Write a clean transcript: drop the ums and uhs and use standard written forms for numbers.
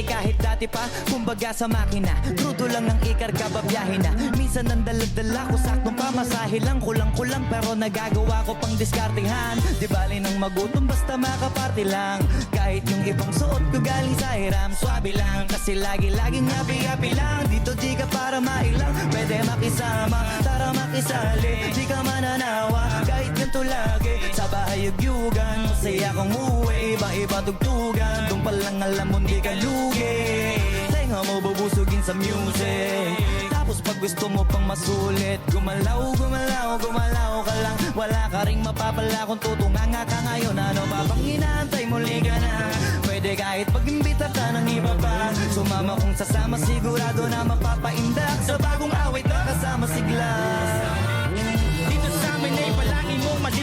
dati kahit dati pa, kumbaga sa makina. Krudo lang ng ikarga, babiyahin na. Minsan ang daladala ko, saktong pamasahe lang. Kulang-kulang pero nagagawa ko pang diskartehan. Di bali nang magutom basta makaparty lang. Kahit yung ibang suot ko galing sa hiram, swabe lang. Kasi lagi-laging happy-happy lang. Dito di ka para mailang, pwede makisama, tara makisali. Di ka mananawa, kahit ganito lagi. Sa bahay yugyugan, masaya kong uwi. Iba-iba tugtugan, doon palang alam mo di ka lugi. Tenga mo bubusugin sa music. Tapos pag gusto mo pang masulit, gumalaw, gumalaw, gumalaw ka lang. Wala ka ring mapapala kung tutunganga ka ngayon. Ano pa bang inaantay, muli ka na. Pwede kahit pag-imbita ka ng iba pa. Sumama kung sasama, sigurado na mapapaindak. Sa bagong awit na kasama sigla. Dito sa amin ay palagi mong malit.